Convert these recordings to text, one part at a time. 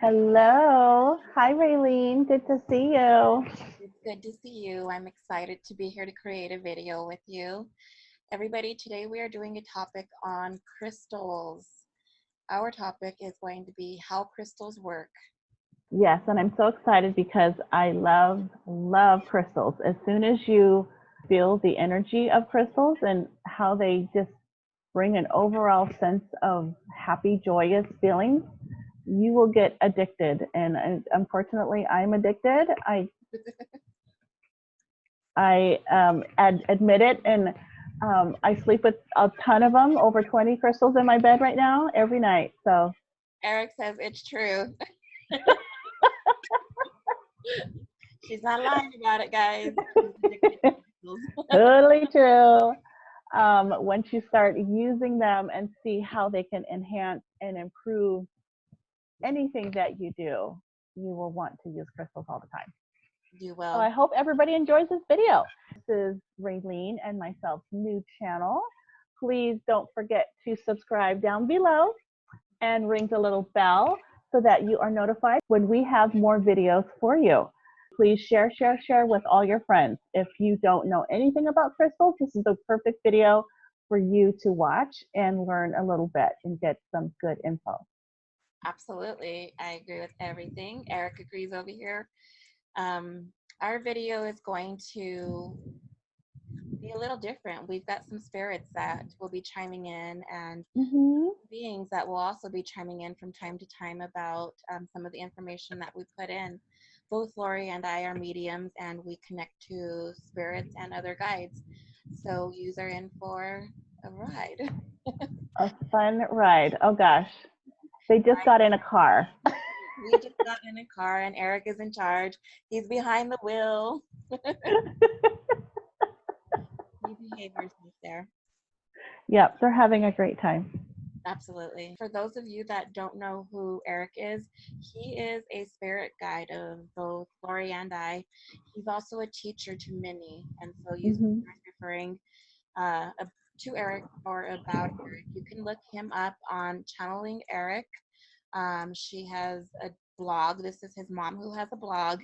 Hello. Hi, Raylene. Good to see you. It's good to see you. I'm excited to be here to create a video with you. Everybody, today we are doing a topic on crystals. Our topic is going to be how crystals work. Yes, and I'm so excited because I love crystals. As soon as you feel the energy of crystals and how they just bring an overall sense of happy, joyous feelings, you will get addicted. And unfortunately, I'm addicted. I admit it, and I sleep with a ton of them, over 20 crystals in my bed right now, every night. So Eric says it's true. She's not lying about it, guys. Totally true. Once you start using them and see how they can enhance and improve anything that you do, you will want to use crystals all the time. You So will. I hope everybody enjoys this video. This is Raylene and myself's new channel. Please don't forget to subscribe down below and ring the little bell so that you are notified when we have more videos for you. Please share with all your friends. If you don't know anything about crystals, this is the perfect video for you to watch and learn a little bit and get some good info. Absolutely. I agree with everything. Eric agrees over here. Our video is going to be a little different. We've got some spirits that will be chiming in and beings that will also be chiming in from time to time about some of the information that we put in. Both Lori and I are mediums, and we connect to spirits and other guides. So yous are in for a ride. A fun ride. Oh gosh. They just got in a car. We just got in a car and Eric is in charge. He's behind the wheel. He behaves himself there. Yep, they're having a great time. Absolutely. For those of you that don't know who Eric is, he is a spirit guide of both Lori and I. He's also a teacher to many, and so you are referring to Eric or about Eric. You can look him up on Channeling Eric. She has a blog. This is his mom who has a blog,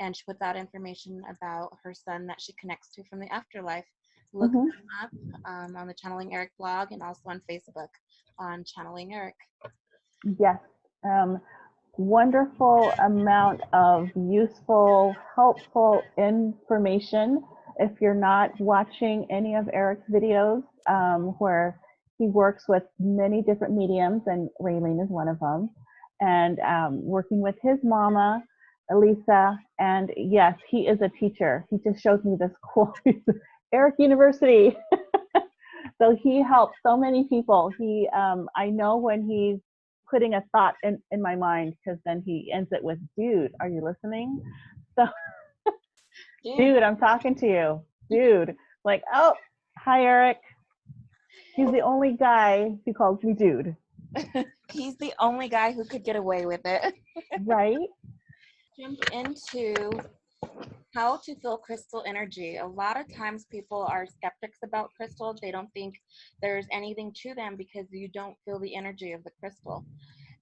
and she puts out information about her son that she connects to from the afterlife. Look him up on the Channeling Eric blog and also on Facebook on Channeling Eric. Yes. Wonderful amount of useful, helpful information. If you're not watching any of Eric's videos, where he works with many different mediums, and Raylene is one of them, and working with his mama, Elisa, and yes, he is a teacher. He just showed me this cool Eric University. So he helps so many people. He, I know when he's putting a thought in my mind, because then he ends it with, dude, are you listening? So, dude, I'm talking to you. Dude, like, oh, hi, Eric. He's the only guy who calls me dude. He's the only guy who could get away with it. Right? Jump into how to feel crystal energy. A lot of times people are skeptics about crystals. They don't think there's anything to them because you don't feel the energy of the crystal.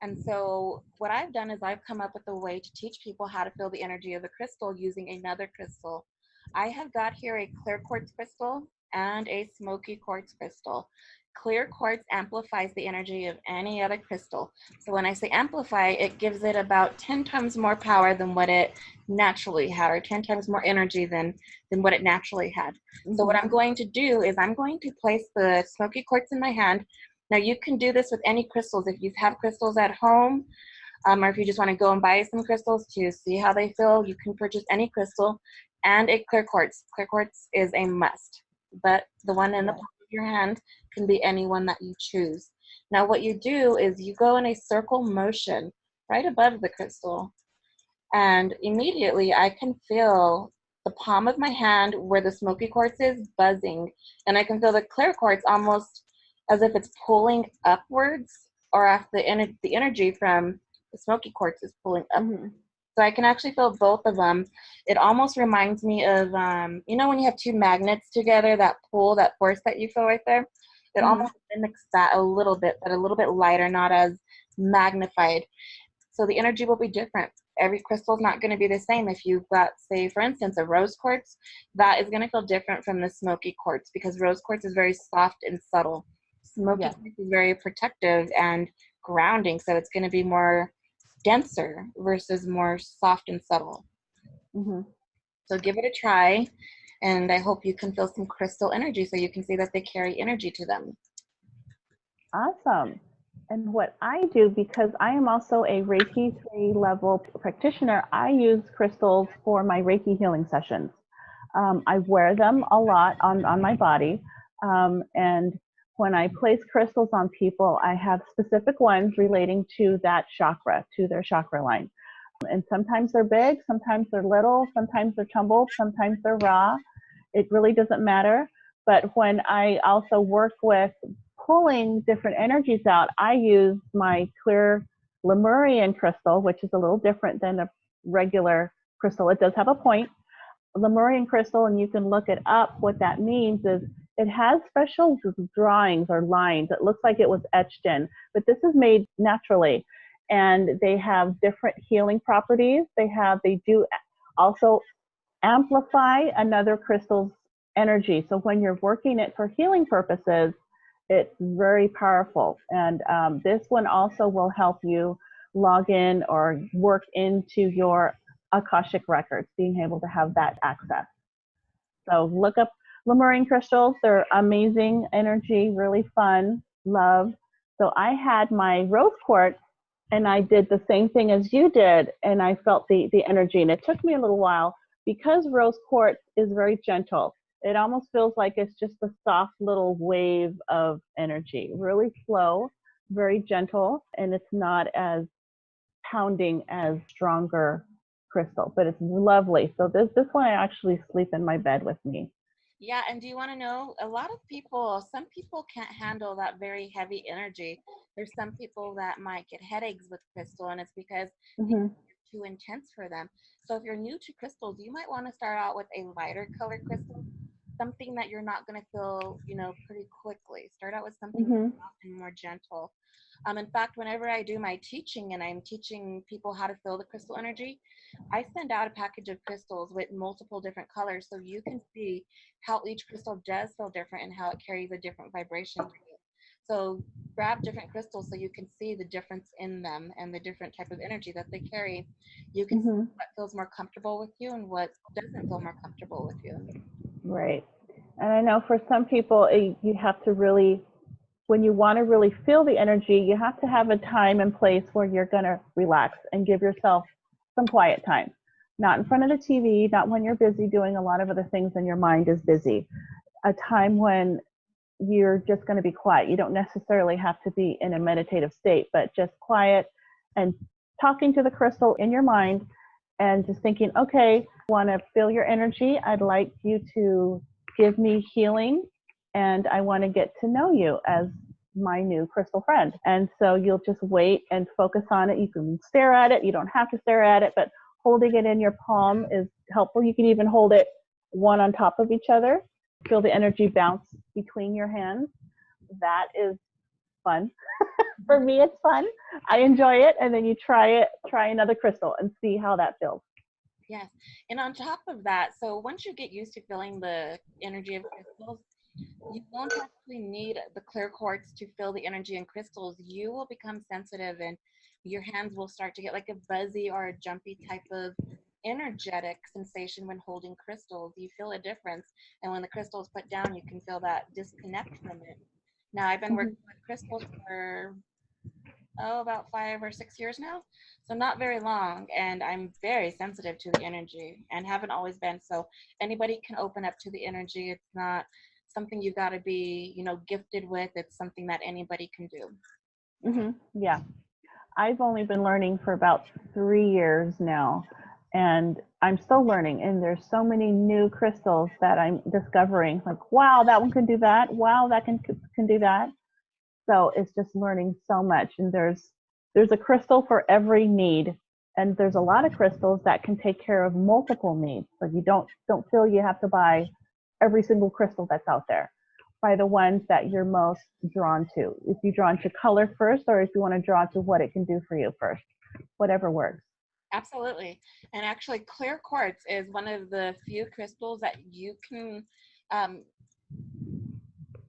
And so what I've done is I've come up with a way to teach people how to feel the energy of the crystal using another crystal. I have got here a clear quartz crystal and a smoky quartz crystal. Clear quartz amplifies the energy of any other crystal. So when I say amplify, it gives it about 10 times more power than what it naturally had, or 10 times more energy than what it naturally had. So what I'm going to do is I'm going to place the smoky quartz in my hand. Now you can do this with any crystals. If you have crystals at home, or if you just want to go and buy some crystals to see how they feel, you can purchase any crystal and a clear quartz. Clear quartz is a must, but the one in the palm of your hand can be any one that you choose. Now what you do is you go in a circle motion right above the crystal, and immediately I can feel the palm of my hand where the smoky quartz is buzzing, and I can feel the clear quartz almost as if it's pulling upwards, or if the energy from the smoky quartz is pulling up. So I can actually feel both of them. It almost reminds me of, you know, when you have two magnets together, that pull, that force that you feel right there? It almost mimics that a little bit, but a little bit lighter, not as magnified. So the energy will be different. Every crystal is not going to be the same. If you've got, say, for instance, a rose quartz, that is going to feel different from the smoky quartz because rose quartz is very soft and subtle. Smoky Yes. quartz is very protective and grounding, so it's going to be more denser versus more soft and subtle. Mm-hmm. So give it a try, and I hope you can feel some crystal energy so you can see that they carry energy to them. Awesome. And what I do, because I am also a Reiki 3 level practitioner, I use crystals for my Reiki healing sessions. I wear them a lot on my body. And when I place crystals on people, I have specific ones relating to that chakra, to their chakra line. And sometimes they're big, sometimes they're little, sometimes they're tumbled, sometimes they're raw. It really doesn't matter. But when I also work with pulling different energies out, I use my clear Lemurian crystal, which is a little different than a regular crystal. It does have a point. Lemurian crystal, and you can look it up. What that means is it has special drawings or lines. It looks like it was etched in, but this is made naturally. And they have different healing properties. They do also amplify another crystal's energy. So when you're working it for healing purposes, it's very powerful. And this one also will help you log in or work into your Akashic records, being able to have that access. So look up Lemurian crystals. They're amazing energy, really fun, love. So I had my rose quartz and I did the same thing as you did, and I felt the energy. And it took me a little while because rose quartz is very gentle. It almost feels like it's just a soft little wave of energy, really slow, very gentle, and it's not as pounding as stronger crystal, but it's lovely. So this one I actually sleep in my bed with me. Yeah, and do you want to know, some people can't handle that very heavy energy. There's some people that might get headaches with crystal, and it's because Mm-hmm. it's too intense for them. So if you're new to crystals, you might want to start out with a lighter color crystal, something that you're not going to feel, pretty quickly. Start out with something Mm-hmm. soft and more gentle. In fact, whenever I do my teaching and I'm teaching people how to feel the crystal energy, I send out a package of crystals with multiple different colors so you can see how each crystal does feel different and how it carries a different vibration to you. So grab different crystals so you can see the difference in them and the different type of energy that they carry. You can see Mm-hmm. what feels more comfortable with you and what doesn't feel more comfortable with you. Right. And I know for some people, you have to really, when you want to really feel the energy, you have to have a time and place where you're going to relax and give yourself some quiet time. Not in front of the TV, not when you're busy doing a lot of other things and your mind is busy. A time when you're just going to be quiet. You don't necessarily have to be in a meditative state, but just quiet and talking to the crystal in your mind and just thinking, okay, I want to feel your energy. I'd like you to give me healing, and I want to get to know you as my new crystal friend. And so you'll just wait and focus on it. You can stare at it. You don't have to stare at it, but holding it in your palm is helpful. You can even hold it one on top of each other. Feel the energy bounce between your hands. That is fun. For me, it's fun. I enjoy it. And then you try another crystal and see how that feels. Yes. And on top of that, so once you get used to feeling the energy of crystals, you won't actually need the clear quartz to feel the energy in crystals. You will become sensitive and your hands will start to get like a buzzy or a jumpy type of energetic sensation when holding crystals. You feel a difference. And when the crystal is put down, you can feel that disconnect from it. Now, I've been working with crystals for about 5 or 6 years now, so not very long, and I'm very sensitive to the energy and haven't always been. So anybody can open up to the energy. It's not something you got to be gifted with. It's something that anybody can do. Yeah. I've only been learning for about 3 years now, and I'm still learning. And there's so many new crystals that I'm discovering. Like, wow, that one can do that. Wow, that can do that. So it's just learning so much. And there's a crystal for every need, and there's a lot of crystals that can take care of multiple needs. So you don't feel you have to buy every single crystal that's out there. Buy the ones that you're most drawn to. If you're drawn to color first, or if you want to draw to what it can do for you first. whatever works. Absolutely. And actually, clear quartz is one of the few crystals that um,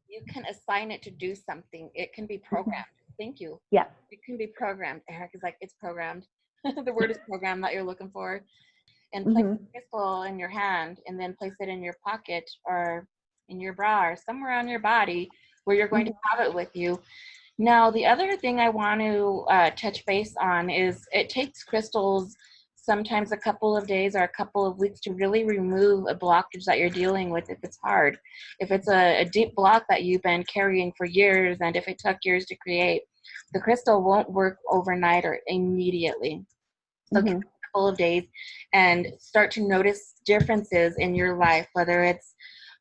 you can assign it to do something. It can be programmed. Thank you. Yeah. It can be programmed. Eric is like, it's programmed. The word is program that you're looking for. And place Mm-hmm. the crystal in your hand and then place it in your pocket or in your bra or somewhere on your body where you're going to have it with you. Now, the other thing I want to touch base on is it takes crystals sometimes a couple of days or a couple of weeks to really remove a blockage that you're dealing with if it's hard. If it's a deep block that you've been carrying for years, and if it took years to create, the crystal won't work overnight or immediately. So give it a couple of days and start to notice differences in your life, whether it's,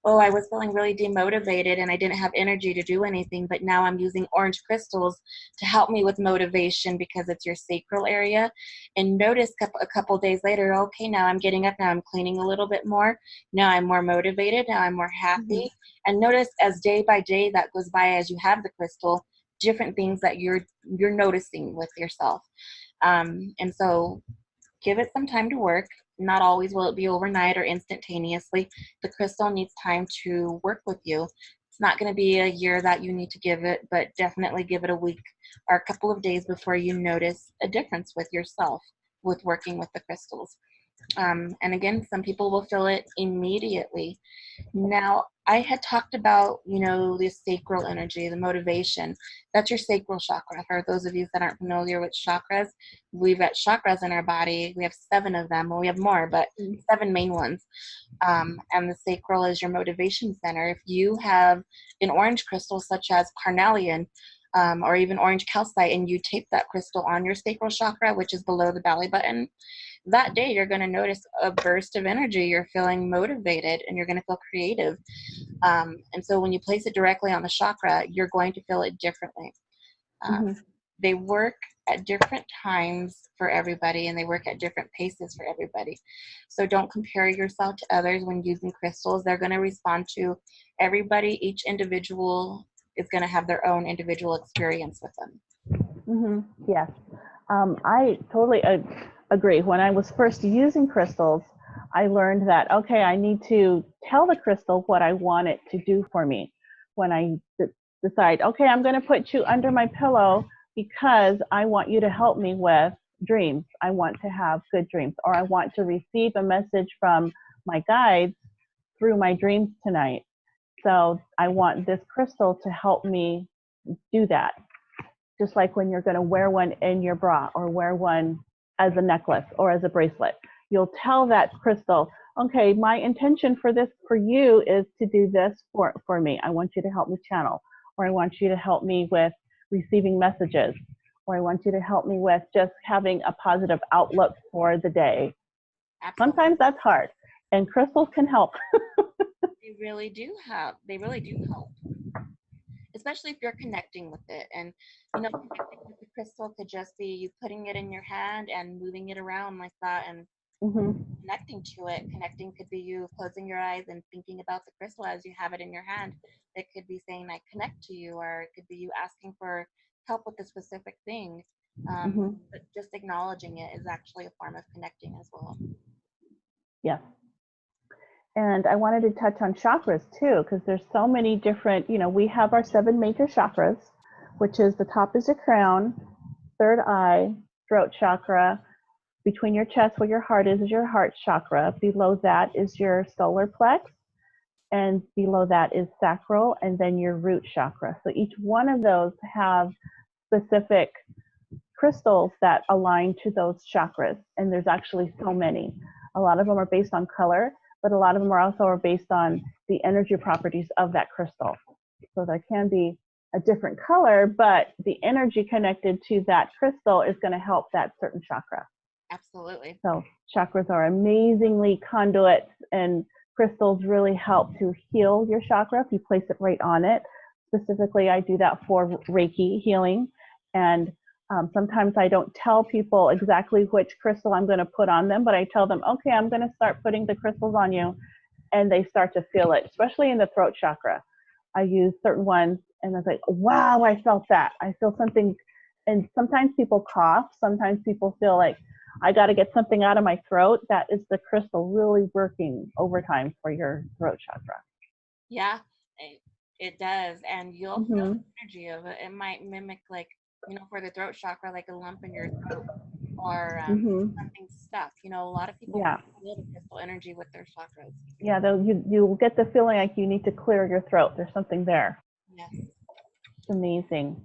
oh, I was feeling really demotivated and I didn't have energy to do anything, but now I'm using orange crystals to help me with motivation because it's your sacral area. And notice a couple days later, okay, now I'm getting up, now I'm cleaning a little bit more, now I'm more motivated, now I'm more happy. And notice as day by day that goes by as you have the crystal, different things that you're noticing with yourself. And so give it some time to work. Not always will it be overnight or instantaneously. The crystal needs time to work with you. It's not going to be a year that you need to give it, but definitely give it a week or a couple of days before you notice a difference with yourself with working with the crystals. And again, some people will feel it immediately. Now, I had talked about, the sacral energy, the motivation. That's your sacral chakra. For those of you that aren't familiar with chakras, we've got chakras in our body. We have 7 of them. Well, we have more, but 7 main ones. And the sacral is your motivation center. If you have an orange crystal such as carnelian, or even orange calcite, and you tape that crystal on your sacral chakra, which is below the belly button, that day you're going to notice a burst of energy. You're feeling motivated and you're going to feel creative. And so when you place it directly on the chakra, you're going to feel it differently. They work at different times for everybody, and they work at different paces for everybody. So don't compare yourself to others when using crystals. They're going to respond to everybody. Each individual is going to have their own individual experience with them. Yes. I totally agree. When I was first using crystals, I learned that, okay, I need to tell the crystal what I want it to do for me. When I decide, okay, I'm going to put you under my pillow because I want you to help me with dreams. I want to have good dreams, or I want to receive a message from my guides through my dreams tonight. So I want this crystal to help me do that. Just like when you're going to wear one in your bra or wear one as a necklace or as a bracelet, you'll tell that crystal, okay, my intention for this for you is to do this for me. I want you to help me channel, or I want you to help me with receiving messages, or I want you to help me with just having a positive outlook for the day. Absolutely. Sometimes that's hard, and crystals can help. They really do help, especially if you're connecting with it. And connecting with the crystal could just be you putting it in your hand and moving it around like that, and connecting to it. Connecting could be you closing your eyes and thinking about the crystal as you have it in your hand. It could be saying, I connect to you, or it could be you asking for help with a specific thing. But just acknowledging it is actually a form of connecting as well. Yeah. And I wanted to touch on chakras too, because there's so many different, we have our 7 major chakras, which is the top is your crown, third eye, throat chakra. Between your chest where your heart is your heart chakra. Below that is your solar plex. And below that is sacral, and then your root chakra. So each one of those have specific crystals that align to those chakras. And there's actually so many. A lot of them are based on color, but a lot of them are also based on the energy properties of that crystal. So there can be a different color, but the energy connected to that crystal is going to help that certain chakra. Absolutely. So chakras are amazingly conduits, and crystals really help to heal your chakra if you place it right on it. Specifically, I do that for Reiki healing. And sometimes I don't tell people exactly which crystal I'm going to put on them, but I tell them, okay, I'm going to start putting the crystals on you. And they start to feel it, especially in the throat chakra. I use certain ones and I was like, wow, I felt that. I feel something And sometimes people cough. Sometimes people feel like, I got to get something out of my throat. That is the crystal really working overtime for your throat chakra. Yeah, it does. And you'll feel the energy of it. It might mimic, like, you know, for the throat chakra, like a lump in your throat or something stuck. You know, a lot of people Yeah. feel the crystal energy with their chakras. Yeah, you will get the feeling like you need to clear your throat. There's something there. Yes. It's amazing.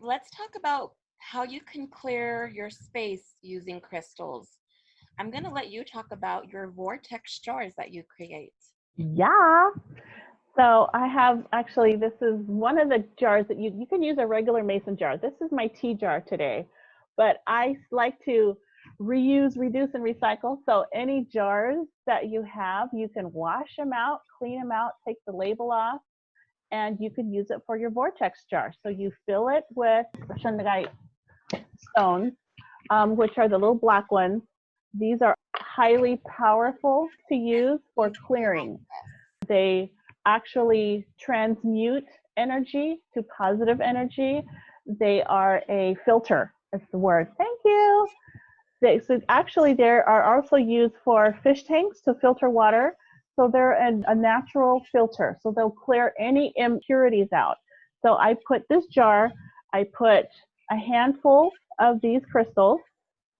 Let's talk about how you can clear your space using crystals. I'm going to let you talk about your vortex jars that you create. Yeah. So I have, actually, this is one of the jars that you can use a regular mason jar. This is my tea jar today, but I like to reuse, reduce, and recycle. So any jars that you have, you can wash them out, clean them out, take the label off, and you can use it for your vortex jar. So you fill it with Shunga stones, which are the little black ones. These are highly powerful to use for clearing. They actually transmute energy to positive energy. They are a filter. That's the word. Thank you. So actually, they are also used for fish tanks to filter water. So they're a natural filter. So they'll clear any impurities out. So I put this jar, I put a handful of these crystals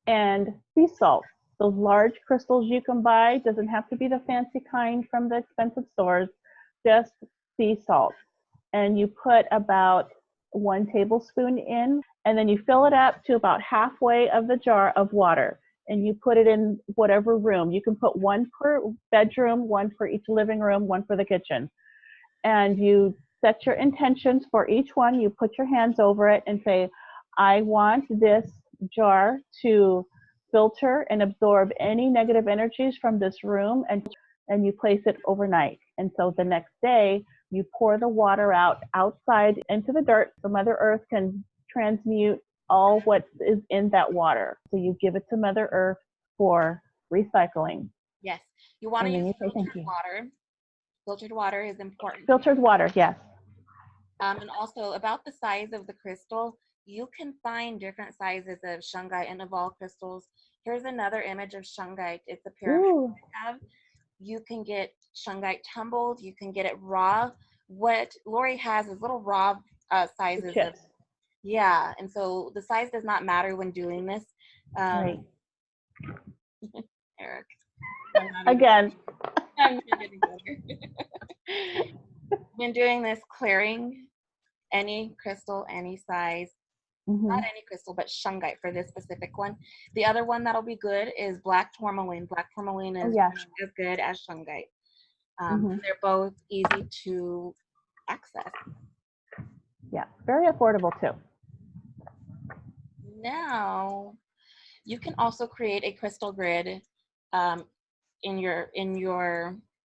and sea salt. Those large crystals you can buy, doesn't have to be the fancy kind from the expensive stores, just sea salt. And you put about 1 tablespoon in, and then you fill it up to about halfway of the jar of water. And you put it in whatever room. You can put 1 per bedroom, 1 for each living room, 1 for the kitchen. And you set your intentions for each one. You put your hands over it and say, I want this jar to filter and absorb any negative energies from this room, and you place it overnight. And so the next day, you pour the water out outside into the dirt so Mother Earth can transmute all what is in that water. So you give it to Mother Earth for recycling. Yes, you want to use filtered water. Filtered water is important. Filtered water, yes. And also about the size of the crystal, you can find different sizes of shungite and of all crystals. Here's another image of shungite. It's a pyramid I have. You can get shungite tumbled. You can get it raw. What Lori has is little raw sizes of, yeah. And so the size does not matter when doing this. Right. Eric. Again. When doing this clearing, any crystal, any size, not any crystal, but shungite for this specific one. The other one that'll be good is black tourmaline. Black tourmaline is as good as shungite. They're both easy to access. Yeah, very affordable too. Now, you can also create a crystal grid in your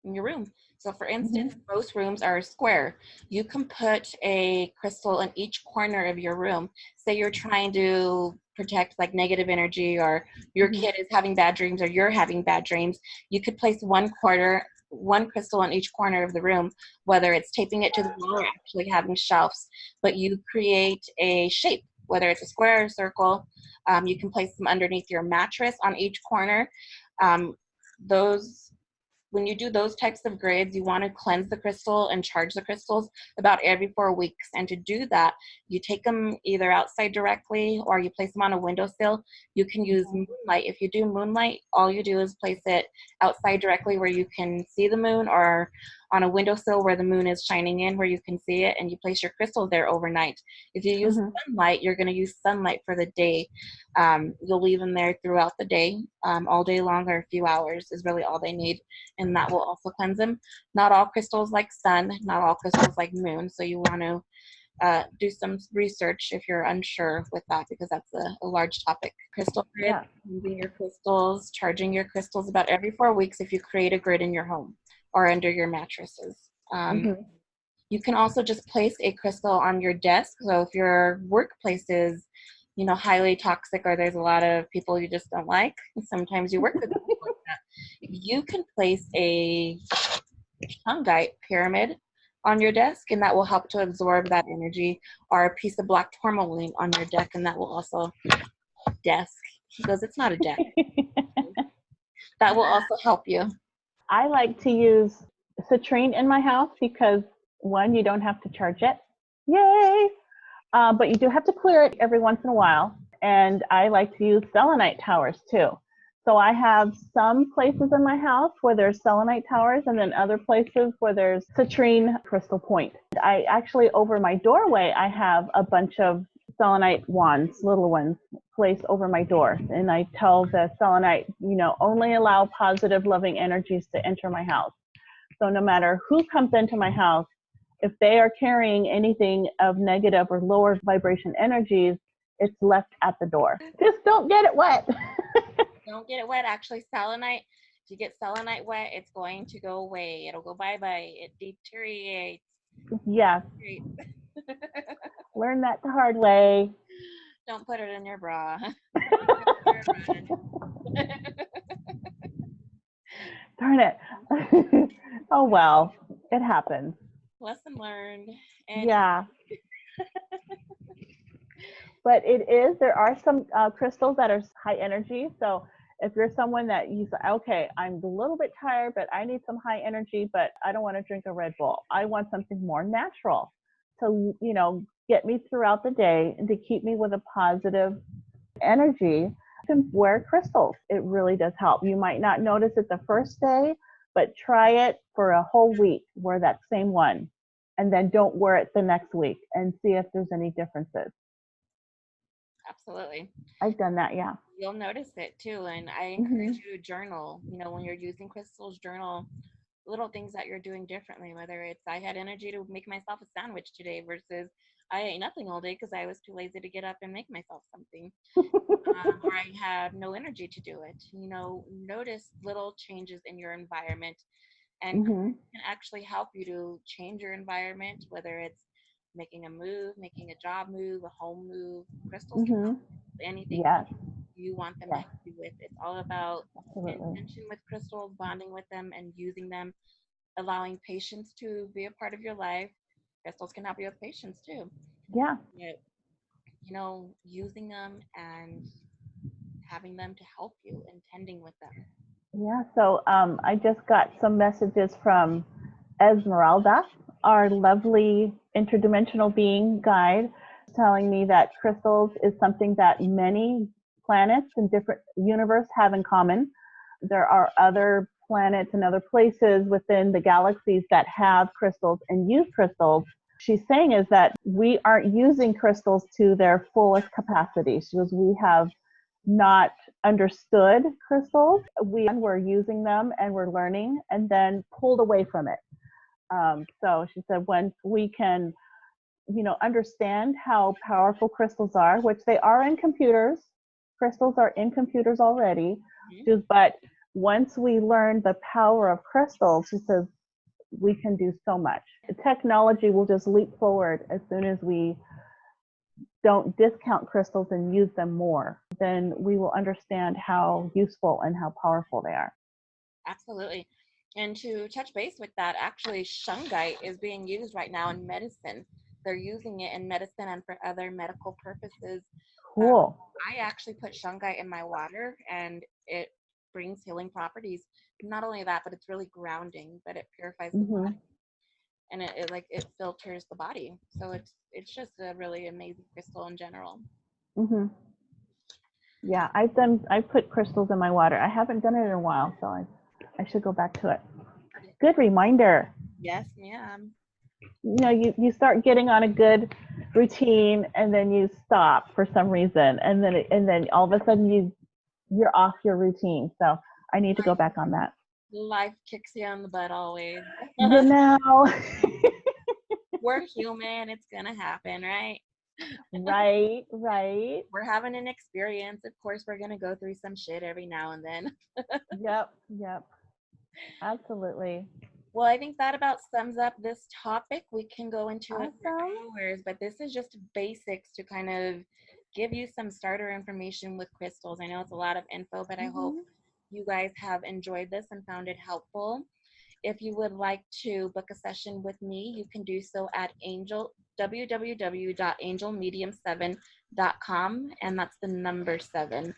room. So for instance, most rooms are square. You can put a crystal in each corner of your room. Say you're trying to protect like negative energy, or your kid is having bad dreams, or you're having bad dreams. You could place one crystal in each corner of the room, whether it's taping it to the wall or actually having shelves. But you create a shape, whether it's a square or circle. You can place them underneath your mattress on each corner. When you do those types of grids, you want to cleanse the crystal and charge the crystals about every 4 weeks. And to do that, you take them either outside directly or you place them on a windowsill. You can use moonlight. If you do moonlight, all you do is place it outside directly where you can see the moon, or on a windowsill where the moon is shining in where you can see it, and you place your crystals there overnight. If you use sunlight, you're going to use sunlight for the day. You'll leave them there throughout the day, all day long, or a few hours is really all they need, and that will also cleanse them. Not all crystals like sun, not all crystals like moon, so you want to do some research if you're unsure with that, because that's a large topic. Crystal grid, moving your crystals, charging your crystals about every 4 weeks if you create a grid in your home or under your mattresses. You can also just place a crystal on your desk. So if your workplace is, highly toxic, or there's a lot of people you just don't like, sometimes you work with people like that, you can place a shungite pyramid on your desk, and that will help to absorb that energy, or a piece of black tourmaline on your deck, and that will also desk. He goes, it's not a deck. That will also help you. I like to use citrine in my house because, one, you don't have to charge it. Yay! But you do have to clear it every once in a while. And I like to use selenite towers too. So I have some places in my house where there's selenite towers, and then other places where there's citrine crystal point. I actually, over my doorway, I have a bunch of selenite wands, little ones, placed over my door. And I tell the selenite, only allow positive, loving energies to enter my house. So no matter who comes into my house, if they are carrying anything of negative or lower vibration energies, it's left at the door. Just don't get it wet. Don't get it wet. Actually, selenite, if you get selenite wet, it's going to go away. It'll go bye-bye. It deteriorates. Yes. Learn that the hard way. Don't put it in your bra. Darn it. Oh, well, it happens. Lesson learned. And yeah. But there are some crystals that are high energy. So if you're someone that you say, okay, I'm a little bit tired, but I need some high energy, but I don't want to drink a Red Bull. I want something more natural to, get me throughout the day and to keep me with a positive energy. You can wear crystals. It really does help. You might not notice it the first day, but try it for a whole week. Wear that same one. And then don't wear it the next week and see if there's any differences. Absolutely. I've done that, yeah. You'll notice it too. And I encourage you to journal. When you're using crystals, journal little things that you're doing differently, whether it's I had energy to make myself a sandwich today versus I ate nothing all day because I was too lazy to get up and make myself something. Or I had no energy to do it. Notice little changes in your environment, and can actually help you to change your environment, whether it's making a move, making a job move, a home move. Crystals can help with anything you want them to help you with. It's all about intention with crystals, bonding with them, and using them, allowing patience to be a part of your life. Crystals can help you with patience too. Yeah. Using them and having them to help you and tending with them. Yeah. So I just got some messages from Esmeralda, our lovely interdimensional being guide, telling me that crystals is something that many planets in different universe have in common. There are other planets and other places within the galaxies that have crystals and use crystals. She's saying is that we aren't using crystals to their fullest capacity. She goes, we have not understood crystals. We're using them and we're learning and then pulled away from it. So she said, when we can, understand how powerful crystals are, which they are in computers, crystals are in computers already, but once we learn the power of crystals, she says, we can do so much. The technology will just leap forward as soon as we don't discount crystals and use them more. Then we will understand how useful and how powerful they are. Absolutely. And to touch base with that, actually, shungite is being used right now in medicine. They're using it in medicine and for other medical purposes. Cool. I actually put shungite in my water, and it brings healing properties. Not only that, but it's really grounding, but it purifies the body. And it filters the body. So it's just a really amazing crystal in general. Yeah, I've put crystals in my water. I haven't done it in a while, so I should go back to it. Good reminder. Yes, ma'am. You start getting on a good routine and then you stop for some reason, and then all of a sudden you're off your routine. So I need to go back on that. Life kicks you on the butt always. We're human. It's gonna happen, right? Right. We're having an experience. Of course, we're gonna go through some shit every now and then. Yep. Absolutely. Well, I think that about sums up this topic. We can go into it for hours, but this is just basics to kind of give you some starter information with crystals. I know it's a lot of info, but I hope you guys have enjoyed this and found it helpful. If you would like to book a session with me, you can do so at www.angelmedium7.com, and that's the number 7.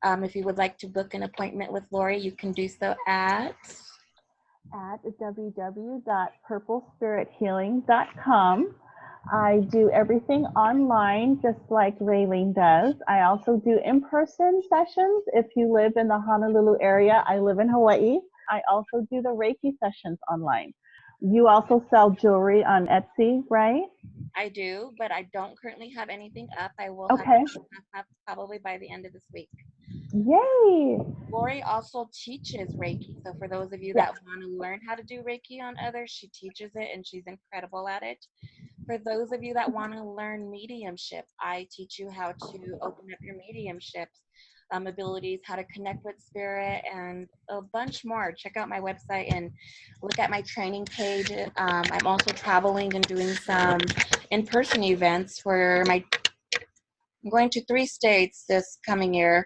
If you would like to book an appointment with Lori, you can do so at www.purplespiриthealing.com. I do everything online, just like Raylene does. I also do in-person sessions if you live in the Honolulu area. I live in Hawaii. I also do the Reiki sessions online. You also sell jewelry on Etsy, right? I do, but I don't currently have anything up. I will Okay. have probably by the end of this week. Yay! Lori also teaches Reiki. So for those of you Yes. that want to learn how to do Reiki on others, she teaches it and she's incredible at it. For those of you that want to learn mediumship, I teach you how to open up your mediumship abilities, how to connect with spirit, and a bunch more. Check out my website and look at my training page. I'm also traveling and doing some in-person events where I'm going to 3 states this coming year.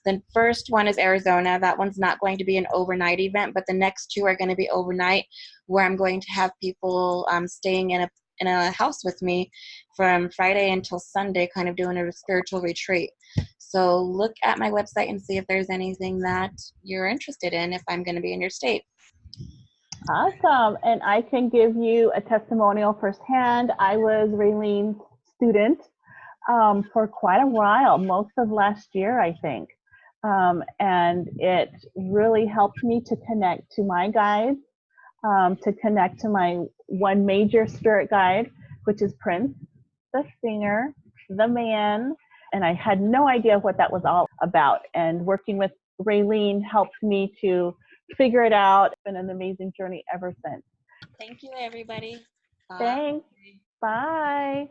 The first one is Arizona. That one's not going to be an overnight event, but the next 2 are going to be overnight, where I'm going to have people staying in a house with me from Friday until Sunday, kind of doing a spiritual retreat. So look at my website and see if there's anything that you're interested in, if I'm going to be in your state. Awesome. And I can give you a testimonial firsthand. I was Raylene's student for quite a while, most of last year, I think. And it really helped me to connect to my guides, to connect to my one major spirit guide, which is Prince, the singer, the man. And I had no idea what that was all about. And working with Raylene helped me to figure it out. It's been an amazing journey ever since. Thank you, everybody. Bye. Thanks. Bye.